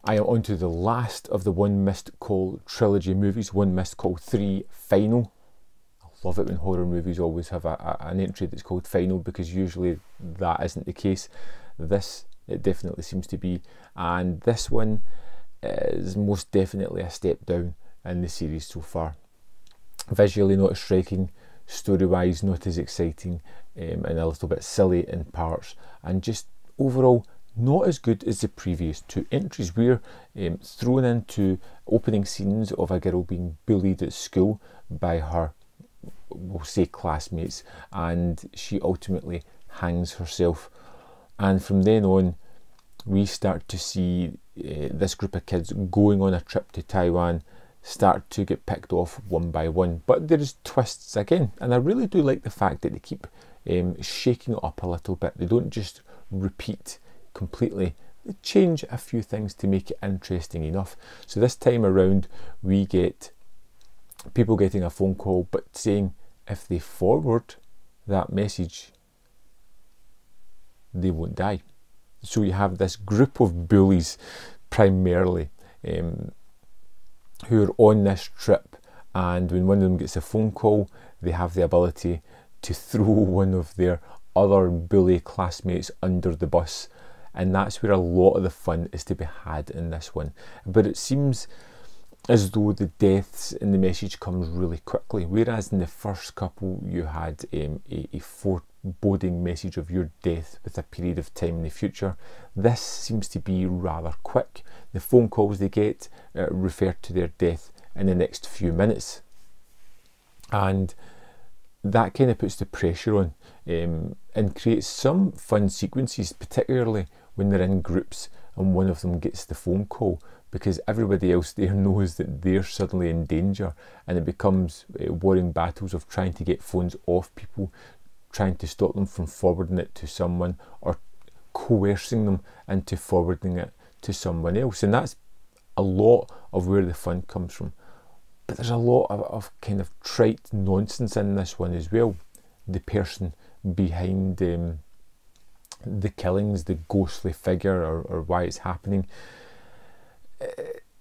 I am on to the last of the One Missed Call trilogy movies, One Missed Call 3 Final. I love it when horror movies always have an entry that's called Final, because usually that isn't the case. This, it definitely seems to be, and this one is most definitely a step down in the series so far. Visually not as striking, story-wise not as exciting, and a little bit silly in parts, and just overall not as good as the previous two entries. We're thrown into opening scenes of a girl being bullied at school by her, we'll say, classmates, and she ultimately hangs herself. And from then on, we start to see this group of kids going on a trip to Taiwan start to get picked off one by one. But there's twists again, and I really do like the fact that they keep shaking it up a little bit. They don't just repeat completely, they change a few things to make it interesting enough. So this time around we get people getting a phone call but saying if they forward that message they won't die. So you have this group of bullies primarily who are on this trip, and when one of them gets a phone call they have the ability to throw one of their other bully classmates under the bus, and that's where a lot of the fun is to be had in this one. But it seems as though the deaths in the message comes really quickly, whereas in the first couple you had a foreboding message of your death with a period of time in the future. This seems to be rather quick. The phone calls they get refer to their death in the next few minutes, and that kind of puts the pressure on and creates some fun sequences, particularly when they're in groups and one of them gets the phone call, because everybody else there knows that they're suddenly in danger, and it becomes warring battles of trying to get phones off people, trying to stop them from forwarding it to someone, or coercing them into forwarding it to someone else. And that's a lot of where the fun comes from. But there's a lot of kind of trite nonsense in this one as well. The person behind the killings, the ghostly figure, or why it's happening,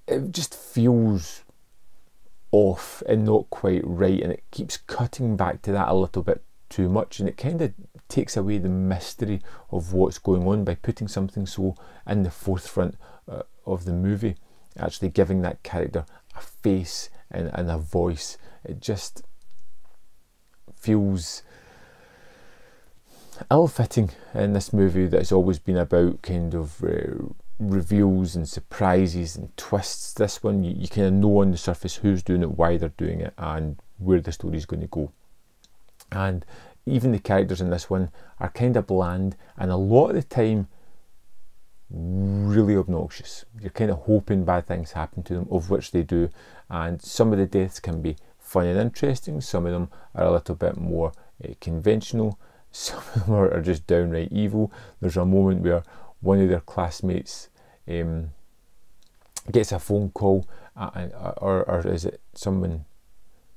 it just feels off and not quite right, and it keeps cutting back to that a little bit too much, and it kind of takes away the mystery of what's going on by putting something so in the forefront of the movie, actually giving that character a face and a voice. It just feels ill-fitting in this movie that's always been about kind of reveals and surprises and twists. This one you kind of know on the surface who's doing it, why they're doing it, and where the story's going to go. And even the characters in this one are kind of bland, and a lot of the time really obnoxious. You're kind of hoping bad things happen to them, of which they do, and some of the deaths can be fun and interesting, some of them are a little bit more conventional, some of them are just downright evil. There's a moment where one of their classmates gets a phone call, or is it someone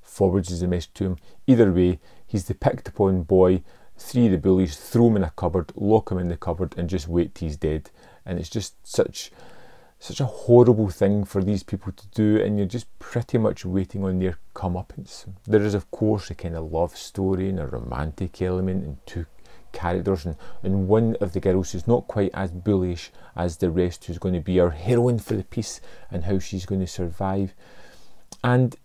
forwards the message to him? Either way, he's the picked upon boy. Three of the bullies throw him in a cupboard, lock him in the cupboard, and just wait till he's dead. And it's just such a horrible thing for these people to do, and you're just pretty much waiting on their comeuppance. There is, of course, a kind of love story and a romantic element and two characters, and one of the girls who's not quite as bullish as the rest, who's going to be our heroine for the piece and how she's going to survive. And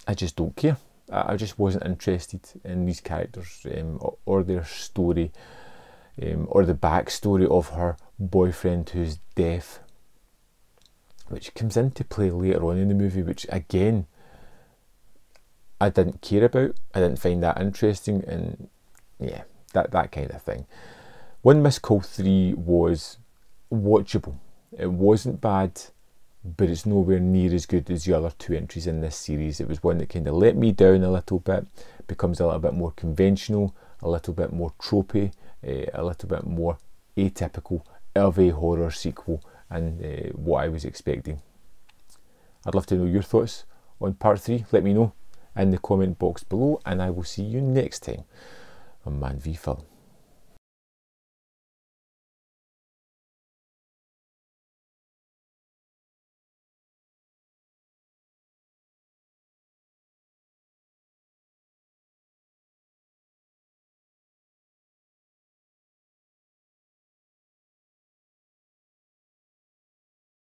I just don't care. I just wasn't interested in these characters or their story, or the backstory of her boyfriend who's deaf, which comes into play later on in the movie, which again I didn't care about. I didn't find that interesting, and yeah, that kind of thing. One Missed Call 3 was watchable. It wasn't bad, but it's nowhere near as good as the other two entries in this series. It was one that kind of let me down a little bit, becomes a little bit more conventional, a little bit more tropey, a little bit more atypical of a horror sequel, and what I was expecting. I'd love to know your thoughts on part 3. Let me know in the comment box below, and I will see you next time on Man v Film.